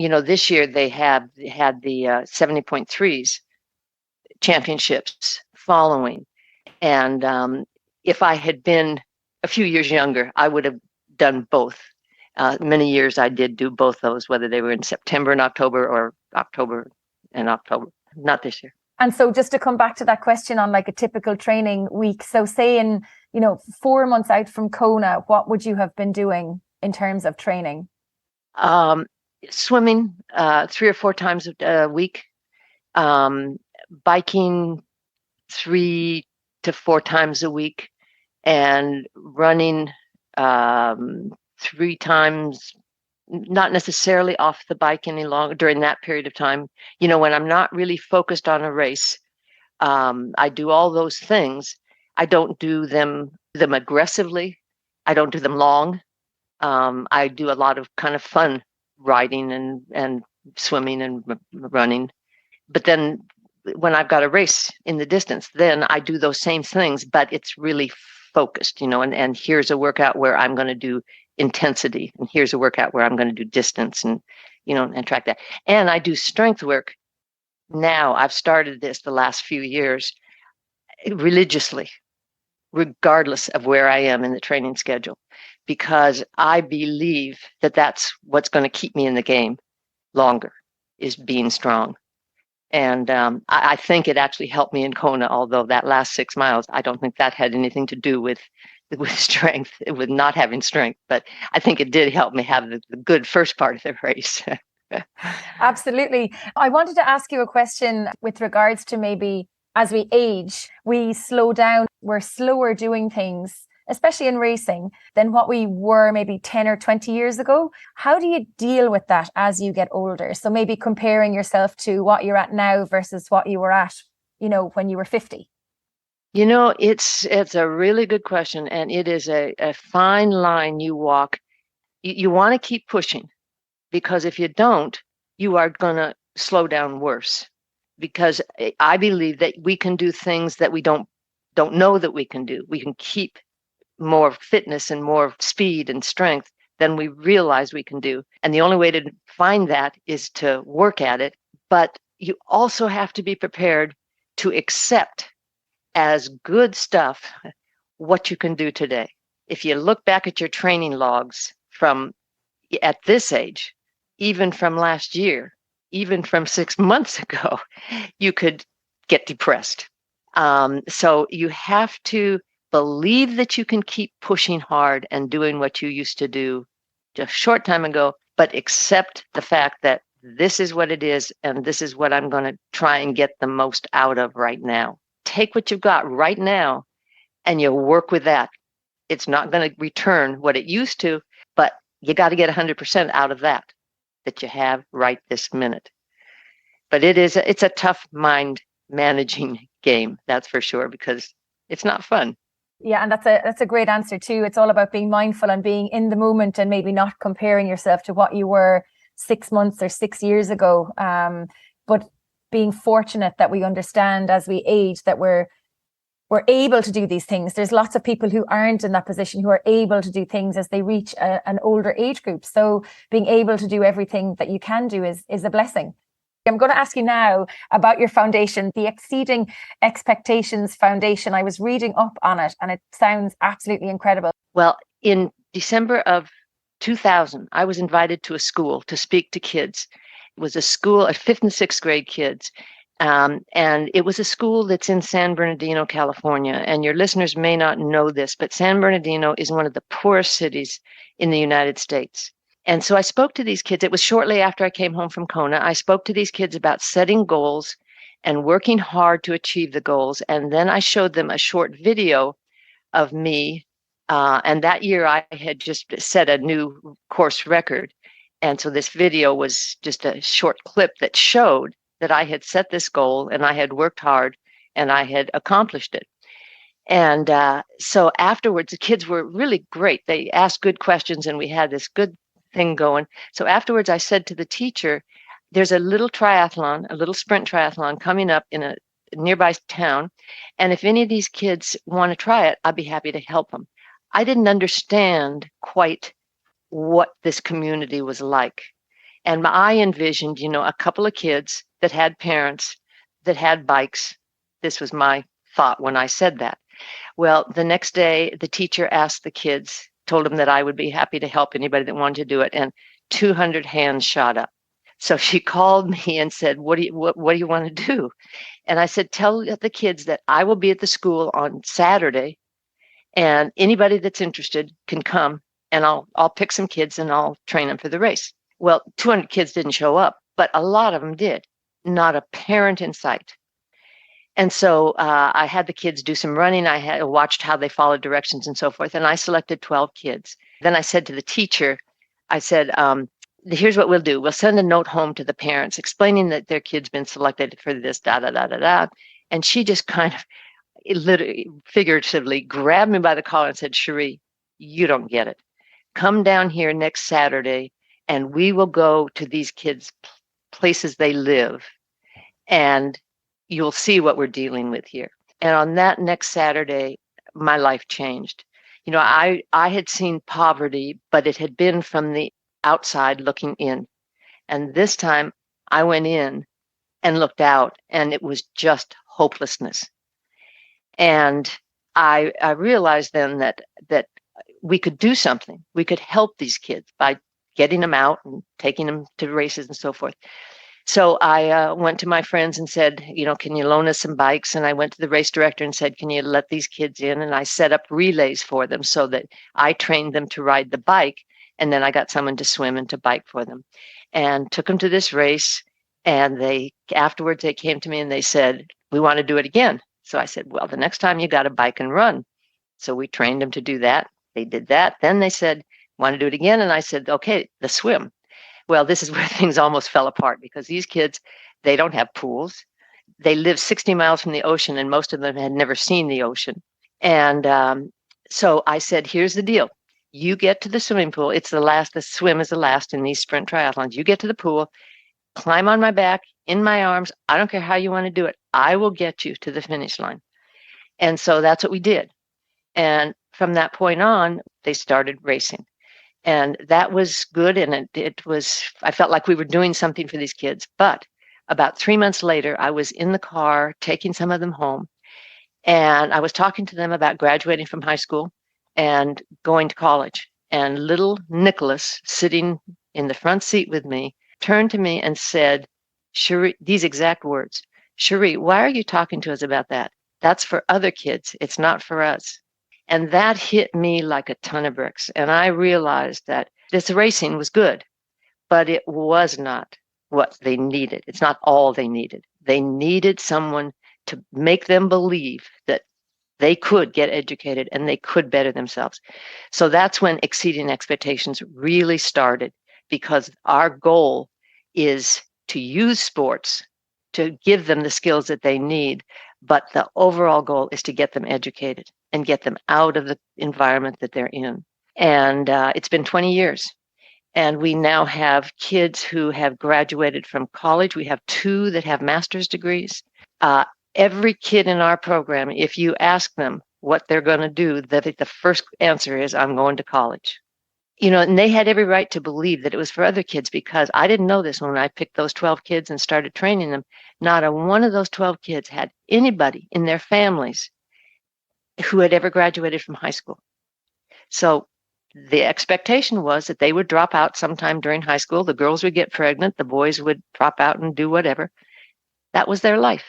This year they had the 70.3s championships following. And if I had been a few years younger, I would have done both. Many years I did do both those, whether they were in September and October or October and October. Not this year. And so just to come back to that question on like a typical training week. So say in, 4 months out from Kona, what would you have been doing in terms of training? Swimming 3 or 4 times a week, biking 3 to 4 times a week, and running 3 times, not necessarily off the bike any longer during that period of time. When I'm not really focused on a race, I do all those things. I don't do them aggressively. I don't do them long. I do a lot of kind of fun riding and swimming and running. But then when I've got a race in the distance, then I do those same things, but it's really focused, and here's a workout where I'm going to do intensity, and here's a workout where I'm going to do distance and track that. And I do strength work now. I've started this the last few years religiously, regardless of where I am in the training schedule, because I believe that that's what's going to keep me in the game longer, is being strong. And I think it actually helped me in Kona, although that last 6 miles, I don't think that had anything to do with strength, with not having strength. But I think it did help me have the good first part of the race. Absolutely. I wanted to ask you a question with regards to maybe as we age, we slow down, we're slower doing things, especially in racing, than what we were maybe 10 or 20 years ago. How do you deal with that as you get older? So maybe comparing yourself to what you're at now versus what you were at, when you were 50. It's a really good question. And it is a fine line you walk. You want to keep pushing, because if you don't, you are going to slow down worse. Because I believe that we can do things that we don't know that we can do. We can keep more fitness and more speed and strength than we realize we can do. And the only way to find that is to work at it. But you also have to be prepared to accept as good stuff what you can do today. If you look back at your training logs from at this age, even from last year, even from 6 months ago, you could get depressed. So you have to believe that you can keep pushing hard and doing what you used to do just a short time ago, but accept the fact that this is what it is, and this is what I'm going to try and get the most out of right now. Take what you've got right now, and you work with that. It's not going to return what it used to, but you got to get 100% out of that you have right this minute. But it's a tough mind managing game, that's for sure, because it's not fun. Yeah, and that's a great answer too. It's all about being mindful and being in the moment, and maybe not comparing yourself to what you were 6 months or 6 years ago. But being fortunate that we understand as we age that we're able to do these things. There's lots of people who aren't in that position, who are able to do things as they reach an older age group. So being able to do everything that you can do is a blessing. I'm going to ask you now about your foundation, the Exceeding Expectations Foundation. I was reading up on it and it sounds absolutely incredible. Well, in December of 2000, I was invited to a school to speak to kids. It was a school at 5th and 6th grade kids. And it was a school that's in San Bernardino, California. And your listeners may not know this, but San Bernardino is one of the poorest cities in the United States. And so I spoke to these kids. It was shortly after I came home from Kona. I spoke to these kids about setting goals and working hard to achieve the goals. And then I showed them a short video of me. And that year I had just set a new course record. And so this video was just a short clip that showed that I had set this goal and I had worked hard and I had accomplished it. And so afterwards, the kids were really great. They asked good questions and we had this good thing going. So afterwards, I said to the teacher, there's a little triathlon, a little sprint triathlon coming up in a nearby town. And if any of these kids want to try it, I'd be happy to help them. I didn't understand quite what this community was like. And I envisioned, a couple of kids that had parents that had bikes. This was my thought when I said that. Well, the next day, the teacher asked the kids, told them that I would be happy to help anybody that wanted to do it. And 200 hands shot up. So she called me and said, what do you want to do? And I said, tell the kids that I will be at the school on Saturday and anybody that's interested can come and I'll pick some kids and I'll train them for the race. Well, 200 kids didn't show up, but a lot of them did. Not a parent in sight. And so I had the kids do some running. I had watched how they followed directions and so forth. And I selected 12 kids. Then I said to the teacher, I said, here's what we'll do. We'll send a note home to the parents explaining that their kid's been selected for this, da, da, da, da, da. And she just kind of literally, figuratively grabbed me by the collar and said, Cherie, you don't get it. Come down here next Saturday and we will go to these kids' places they live. And you'll see what we're dealing with here. And on that next Saturday, my life changed. I had seen poverty, but it had been from the outside looking in. And this time I went in and looked out and it was just hopelessness. And I realized then that we could do something. We could help these kids by getting them out and taking them to races and so forth. So I went to my friends and said, can you loan us some bikes? And I went to the race director and said, can you let these kids in? And I set up relays for them so that I trained them to ride the bike. And then I got someone to swim and to bike for them and took them to this race. And afterwards they came to me and they said, we want to do it again. So I said, well, the next time you got to bike and run. So we trained them to do that. They did that. Then they said, want to do it again? And I said, okay, the swim. Well, this is where things almost fell apart because these kids, they don't have pools. They live 60 miles from the ocean and most of them had never seen the ocean. And so I said, here's the deal. You get to the swimming pool. The swim is the last in these sprint triathlons. You get to the pool, climb on my back, in my arms. I don't care how you want to do it. I will get you to the finish line. And so that's what we did. And from that point on, they started racing. And that was good. And I felt like we were doing something for these kids. But about 3 months later, I was in the car taking some of them home. And I was talking to them about graduating from high school and going to college. And little Nicholas, sitting in the front seat with me, turned to me and said, Cherie, these exact words, Cherie, why are you talking to us about that? That's for other kids. It's not for us. And that hit me like a ton of bricks. And I realized that this racing was good, but it was not what they needed. It's not all they needed. They needed someone to make them believe that they could get educated and they could better themselves. So that's when Exceeding Expectations really started, because our goal is to use sports to give them the skills that they need. But the overall goal is to get them educated and get them out of the environment that they're in. And it's been 20 years. And we now have kids who have graduated from college. We have 2 that have master's degrees. Every kid in our program, if you ask them what they're going to do, the first answer is, I'm going to college. And they had every right to believe that it was for other kids, because I didn't know this when I picked those 12 kids and started training them. Not a one of those 12 kids had anybody in their families who had ever graduated from high school. So the expectation was that they would drop out sometime during high school. The girls would get pregnant. The boys would drop out and do whatever. That was their life.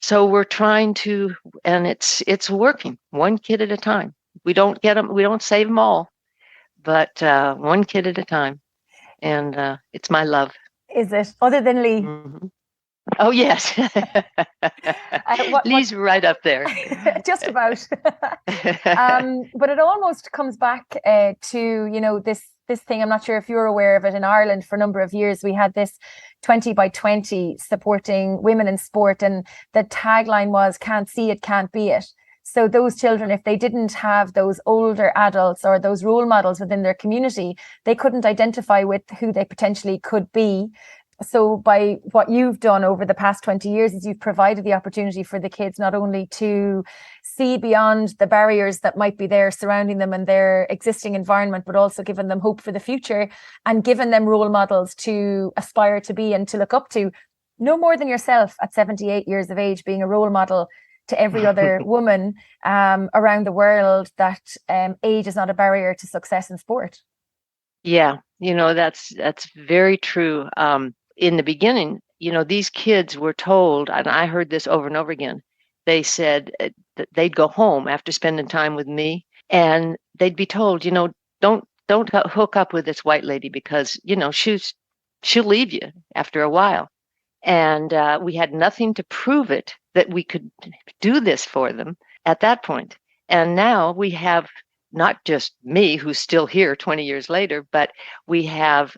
So we're trying to, and it's working, one kid at a time. We don't get them, we don't save them all, but one kid at a time. And it's my love. Is it? Other than Lee? Mm-hmm. Oh, yes. Lee's right up there. Just about. But it almost comes back to, this thing. I'm not sure if you're aware of it. In Ireland, for a number of years, we had this 20 by 20 supporting women in sport. And the tagline was, can't see it, can't be it. So those children, if they didn't have those older adults or those role models within their community, they couldn't identify with who they potentially could be. So by what you've done over the past 20 years is you've provided the opportunity for the kids not only to see beyond the barriers that might be there surrounding them and their existing environment, but also given them hope for the future and given them role models to aspire to be and to look up to. No more than yourself at 78 years of age being a role model to every other woman around the world, that age is not a barrier to success in sport. Yeah, that's very true. In the beginning, these kids were told, and I heard this over and over again, they said that they'd go home after spending time with me and they'd be told, don't hook up with this white lady because, she'll leave you after a while. And we had nothing to prove it that we could do this for them at that point. And now we have not just me, who's still here 20 years later, but we have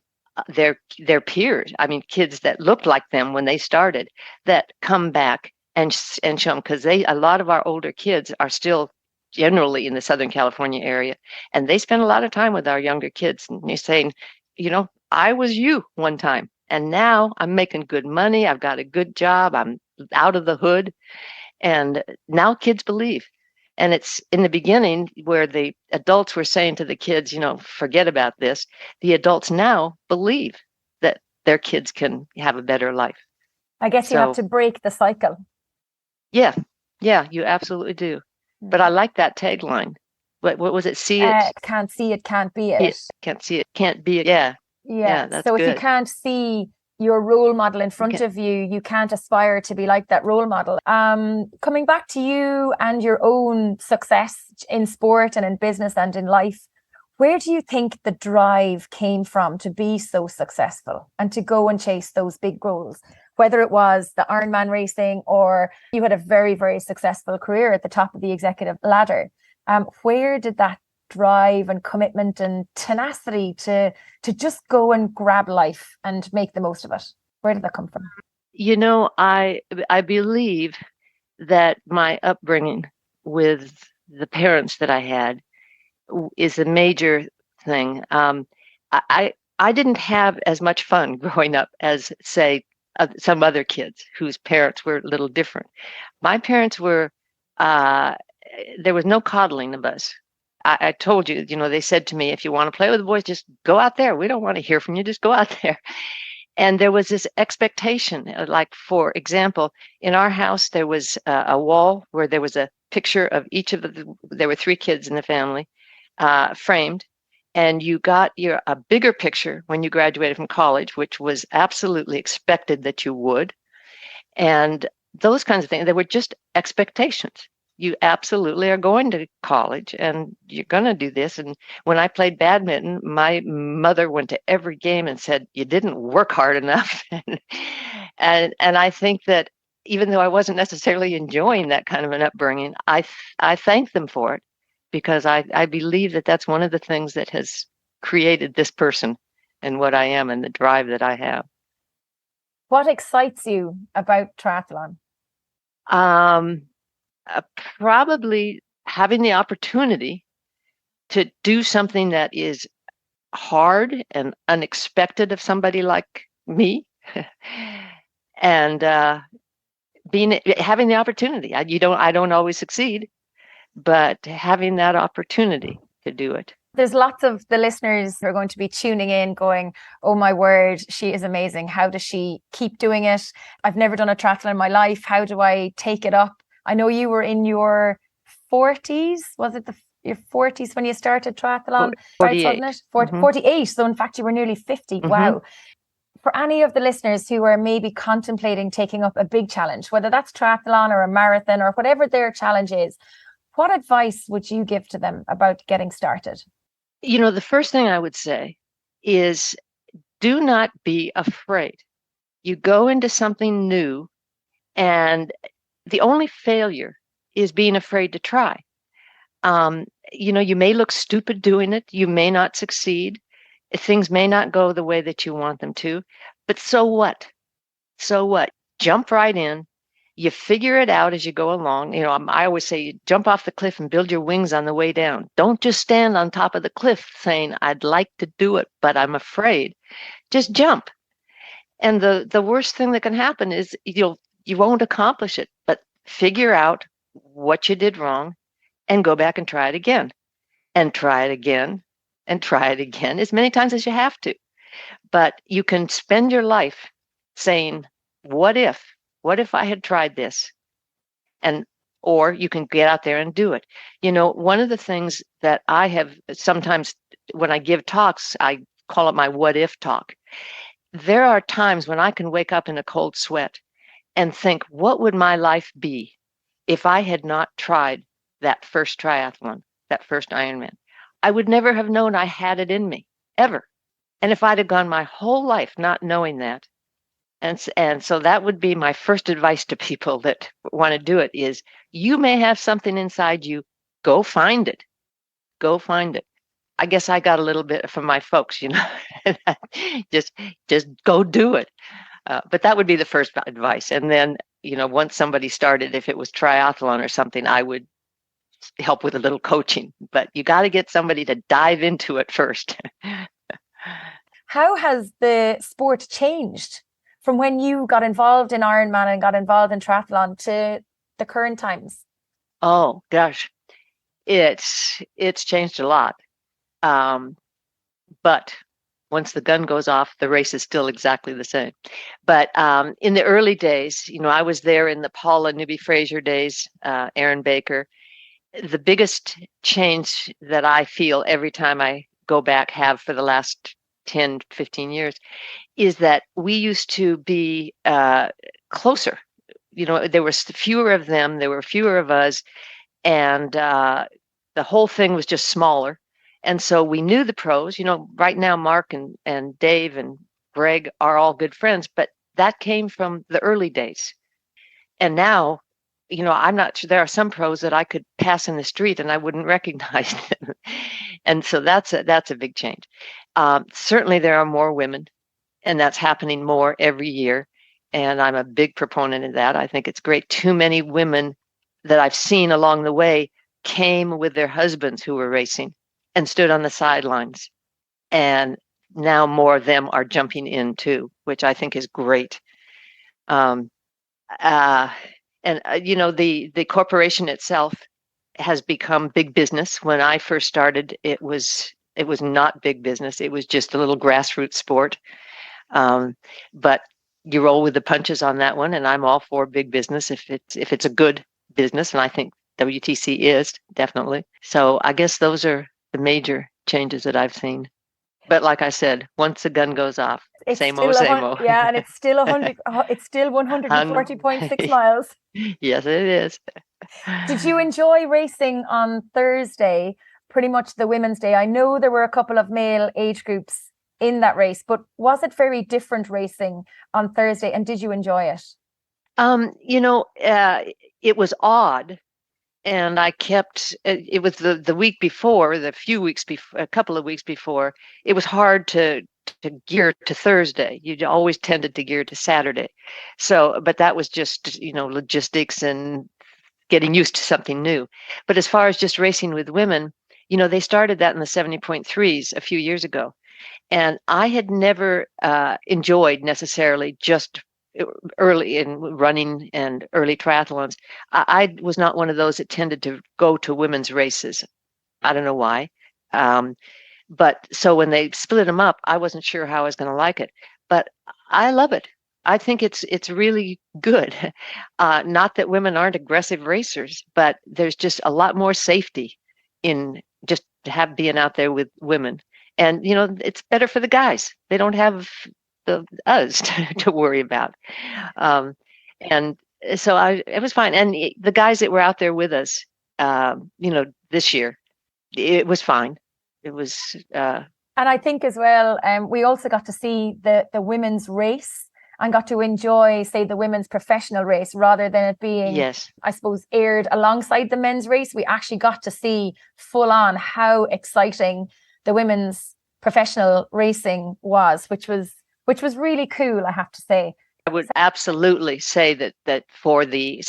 their peers. I mean, kids that looked like them when they started that come back and show them, because a lot of our older kids are still generally in the Southern California area, and they spend a lot of time with our younger kids. And you're saying, I was you one time, and now I'm making good money. I've got a good job. I'm out of the hood, and now kids believe. And it's in the beginning where the adults were saying to the kids, forget about this. The adults now believe that their kids can have a better life. I guess you have to break the cycle. Yeah, you absolutely do. But I like that tagline. What was it? See it? Can't see it, can't be it. Can't see it, can't be it. Yeah. Yeah, that's so good. If you can't see your role model in front of you, you can't aspire to be like that role model. Coming back to you and your own success in sport and in business and in life, where do you think the drive came from to be so successful and to go and chase those big goals? Whether it was the Ironman racing or you had a very, very successful career at the top of the executive ladder. Where did that drive and commitment and tenacity to just go and grab life and make the most of it, where did that come from? I believe that my upbringing with the parents that I had is a major thing. I didn't have as much fun growing up as, say, some other kids whose parents were a little different. My parents were there was no coddling of us. I told you, they said to me, if you want to play with the boys, just go out there. We don't want to hear from you. Just go out there. And there was this expectation, like, for example, in our house, there was a wall where there was a picture of each of there were 3 kids in the family, framed. And you got a bigger picture when you graduated from college, which was absolutely expected that you would. And those kinds of things, they were just expectations. You absolutely are going to college and you're going to do this. And when I played badminton, my mother went to every game and said, you didn't work hard enough. and I think that even though I wasn't necessarily enjoying that kind of an upbringing, I thank them for it, because I believe that that's one of the things that has created this person and what I am and the drive that I have. What excites you about triathlon? Probably having the opportunity to do something that is hard and unexpected of somebody like me, and having the opportunity. I don't always succeed, but having that opportunity to do it. There's lots of the listeners who are going to be tuning in going, oh my word, she is amazing. How does she keep doing it? I've never done a triathlon in my life. How do I take it up? I know you were in your 40s. Was it your 40s when you started triathlon? 48. Right, 48. So in fact, you were nearly 50. Mm-hmm. Wow. For any of the listeners who are maybe contemplating taking up a big challenge, whether that's triathlon or a marathon or whatever their challenge is, what advice would you give to them about getting started? The first thing I would say is, do not be afraid. You go into something new, and the only failure is being afraid to try. You may look stupid doing it. You may not succeed. Things may not go the way that you want them to, but so what? So what? Jump right in. You figure it out as you go along. I always say, you jump off the cliff and build your wings on the way down. Don't just stand on top of the cliff saying, I'd like to do it, but I'm afraid. Just jump. And the worst thing that can happen is you won't accomplish it, but figure out what you did wrong and go back and try it again, and try it again, and try it again as many times as you have to. But you can spend your life saying, what if I had tried this? Or you can get out there and do it. One of the things that I have sometimes when I give talks, I call it my what if talk. There are times when I can wake up in a cold sweat and think, what would my life be if I had not tried that first triathlon, that first Ironman? I would never have known I had it in me, ever. And if I'd have gone my whole life not knowing that, and so that would be my first advice to people that want to do it, is you may have something inside you. Go find it. Go find it. I guess I got a little bit from my folks, just go do it. But that would be the first advice. And then, once somebody started, if it was triathlon or something, I would help with a little coaching. But you got to get somebody to dive into it first. How has the sport changed from when you got involved in Ironman and got involved in triathlon to the current times? Oh gosh, it's changed a lot. But once the gun goes off, the race is still exactly the same. But in the early days, I was there in the Paula Newby-Fraser days, Aaron Baker. The biggest change that I feel every time I go back, have for the last 10, 15 years, is that we used to be closer. There were fewer of them, there were fewer of us, and the whole thing was just smaller. And so we knew the pros. Right now, Mark and Dave and Greg are all good friends, but that came from the early days. And now, I'm not sure, there are some pros that I could pass in the street and I wouldn't recognize them. And so that's a big change. Certainly there are more women, and that's happening more every year. And I'm a big proponent of that. I think it's great. Too many women that I've seen along the way came with their husbands who were racing and stood on the sidelines. And now more of them are jumping in too, which I think is great. The corporation itself has become big business. When I first started, it was not big business. It was just a little grassroots sport. But you roll with the punches on that one, and I'm all for big business if it's a good business, and I think WTC is definitely. So I guess those are the major changes that I've seen. But like I said, once the gun goes off, It's same still old, same old. yeah, and it's still 100. It's still 140.6 miles. Yes, it is. Did you enjoy racing on Thursday? Pretty much the Women's Day. I know there were a couple of male age groups in that race, but was it very different racing on Thursday? And did you enjoy it? It was odd. And I kept, it was the week before, a couple of weeks before, it was hard to gear to Thursday. You always tended to gear to Saturday. So, but that was just, logistics and getting used to something new. But as far as just racing with women, they started that in the 70.3s a few years ago. And I had never enjoyed necessarily just early in running and early triathlons. I was not one of those that tended to go to women's races. I don't know why. But so when they split them up, I wasn't sure how I was going to like it. But I love it. I think it's really good. Not that women aren't aggressive racers, but there's just a lot more safety in just being out there with women. And, it's better for the guys. They don't have us to worry about. And so it was fine. And the guys that were out there with us, this year, it was fine. It was. And I think as well, we also got to see the women's race and got to enjoy, say, the women's professional race rather than it being, yes, I suppose, aired alongside the men's race. We actually got to see full on how exciting the women's professional racing was, which was really cool, I have to say. I would absolutely say that for the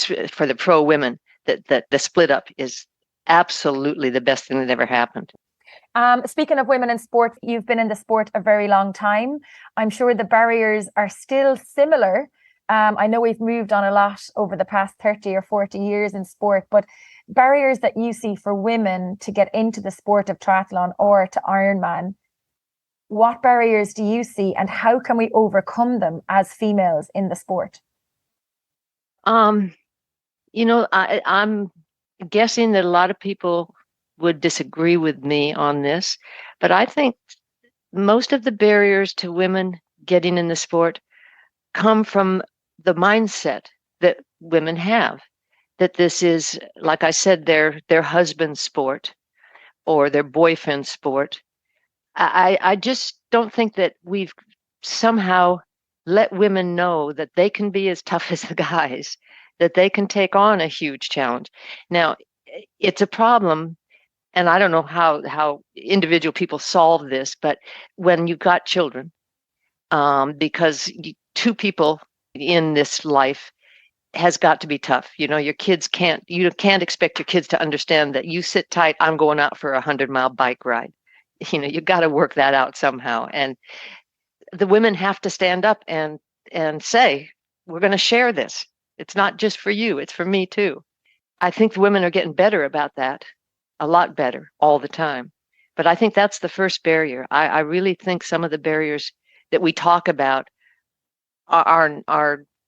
pro women, that the split up is absolutely the best thing that ever happened. Speaking of women in sport, you've been in the sport a very long time. I'm sure the barriers are still similar. I know we've moved on a lot over the past 30 or 40 years in sport, but barriers that you see for women to get into the sport of triathlon or to Ironman, what barriers do you see and how can we overcome them as females in the sport? I'm guessing that a lot of people would disagree with me on this, but I think most of the barriers to women getting in the sport come from the mindset that women have, that this is, like I said, their husband's sport or their boyfriend's sport. I just don't think that we've somehow let women know that they can be as tough as the guys, that they can take on a huge challenge. Now, it's a problem, and I don't know how individual people solve this, but when you've got children, because two people in this life has got to be tough. Your kids you can't expect your kids to understand that you sit tight, I'm going out for a 100-mile bike ride. You got to work that out somehow. And the women have to stand up and say, we're going to share this. It's not just for you, it's for me too. I think the women are getting better about that, a lot better all the time. But I think that's the first barrier. I really think some of the barriers that we talk about are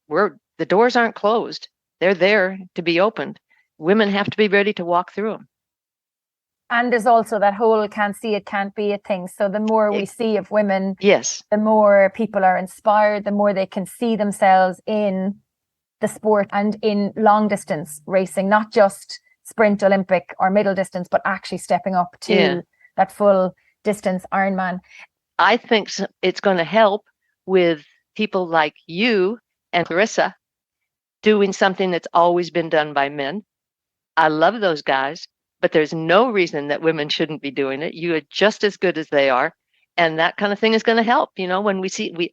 the doors aren't closed. They're there to be opened. Women have to be ready to walk through them. And there's also that whole can't see it, can't be it thing. So the more we see of women, yes, the more people are inspired, the more they can see themselves in the sport and in long distance racing, not just sprint, Olympic or middle distance, but actually stepping up to that full distance Ironman. I think it's going to help with people like you and Clarissa doing something that's always been done by men. I love those guys, but there's no reason that women shouldn't be doing it. You are just as good as they are. And that kind of thing is going to help, when we see, we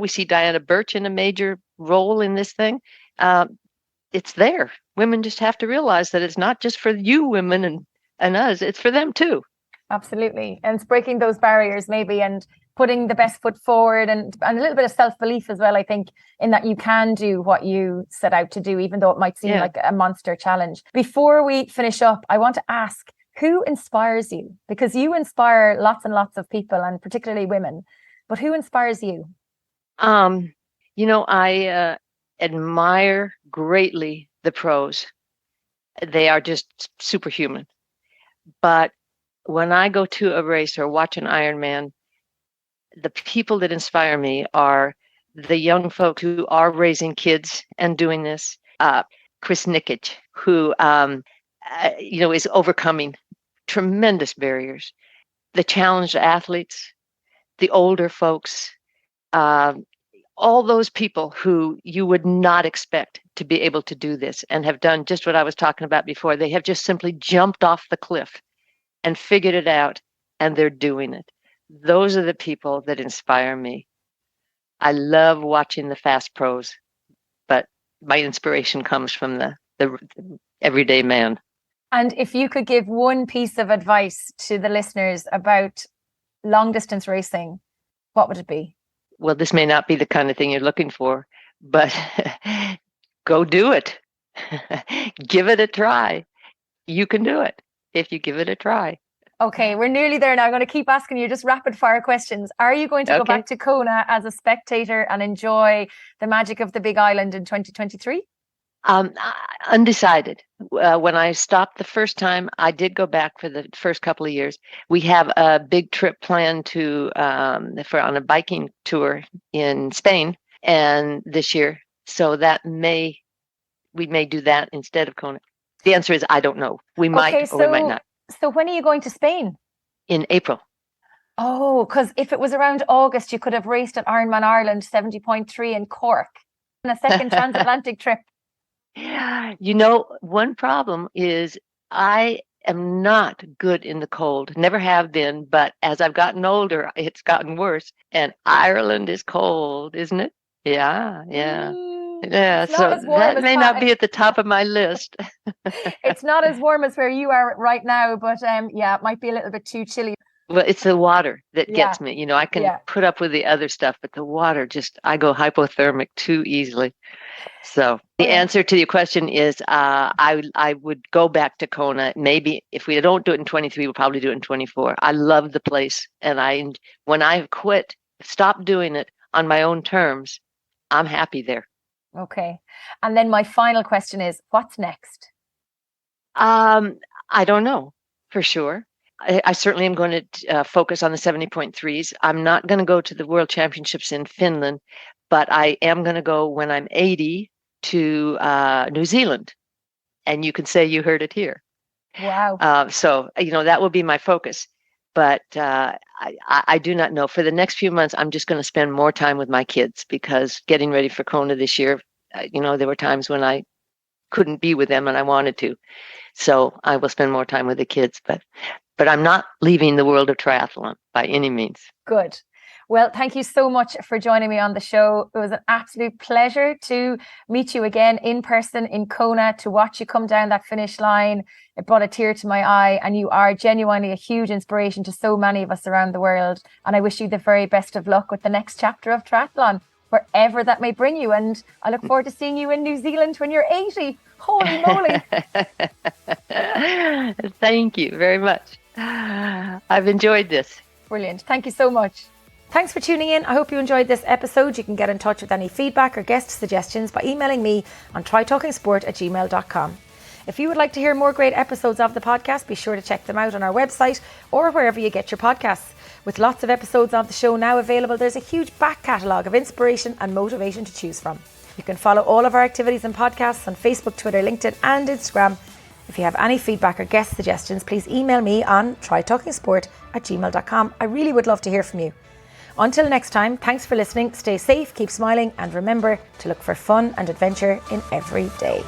see Diana Birch in a major role in this thing. It's there. Women just have to realize that it's not just for you women and us, it's for them too. Absolutely. And it's breaking those barriers maybe and putting the best foot forward and a little bit of self-belief as well, I think, in that you can do what you set out to do, even though it might seem like a monster challenge. Before we finish up, I want to ask, who inspires you? Because you inspire lots and lots of people, and particularly women, but who inspires you? I admire greatly the pros. They are just superhuman. But when I go to a race or watch an Ironman, the people that inspire me are the young folks who are raising kids and doing this. Chris Nikic, who is overcoming tremendous barriers. The challenged athletes, the older folks, all those people who you would not expect to be able to do this and have done just what I was talking about before. They have just simply jumped off the cliff and figured it out, and they're doing it. Those are the people that inspire me. I love watching the fast pros, but my inspiration comes from the everyday man. And if you could give one piece of advice to the listeners about long distance racing, what would it be? Well, this may not be the kind of thing you're looking for, but go do it. Give it a try. You can do it if you give it a try. Okay, we're nearly there now. I'm going to keep asking you just rapid fire questions. Are you going to go back to Kona as a spectator and enjoy the magic of the Big Island in 2023? Undecided. When I stopped the first time, I did go back for the first couple of years. We have a big trip planned on a biking tour in Spain and this year. So we may do that instead of Kona. The answer is I don't know. We might or we might not. So when are you going to Spain? In April. Oh, because if it was around August, you could have raced at Ironman Ireland 70.3 in Cork on a second transatlantic trip. One problem is I am not good in the cold. Never have been, but as I've gotten older, it's gotten worse. And Ireland is cold, isn't it? Yeah. Yeah, so that may not be at the top of my list. It's not as warm as where you are right now, but it might be a little bit too chilly. Well, it's the water that gets me. I can put up with the other stuff, but the water I go hypothermic too easily. So the answer to your question is I would go back to Kona. Maybe if we don't do it in 23, we'll probably do it in 24. I love the place. And when I've stopped doing it on my own terms, I'm happy there. Okay. And then my final question is, what's next? I don't know for sure. I certainly am going to focus on the 70.3s. I'm not going to go to the World Championships in Finland, but I am going to go when I'm 80 to New Zealand. And you can say you heard it here. Wow. So, that will be my focus. But I do not know. For the next few months, I'm just going to spend more time with my kids because getting ready for Kona this year, there were times when I couldn't be with them and I wanted to. So I will spend more time with the kids. But I'm not leaving the world of triathlon by any means. Good. Well, thank you so much for joining me on the show. It was an absolute pleasure to meet you again in person in Kona, to watch you come down that finish line. It brought a tear to my eye, and you are genuinely a huge inspiration to so many of us around the world. And I wish you the very best of luck with the next chapter of triathlon, wherever that may bring you. And I look forward to seeing you in New Zealand when you're 80. Holy moly. Thank you very much. I've enjoyed this. Brilliant. Thank you so much. Thanks for tuning in. I hope you enjoyed this episode. You can get in touch with any feedback or guest suggestions by emailing me on trytalkingsport@gmail.com. If you would like to hear more great episodes of the podcast, be sure to check them out on our website or wherever you get your podcasts. With lots of episodes of the show now available, there's a huge back catalogue of inspiration and motivation to choose from. You can follow all of our activities and podcasts on Facebook, Twitter, LinkedIn and Instagram. If you have any feedback or guest suggestions, please email me on trytalkingsport@gmail.com. I really would love to hear from you. Until next time, thanks for listening, stay safe, keep smiling, and remember to look for fun and adventure in every day.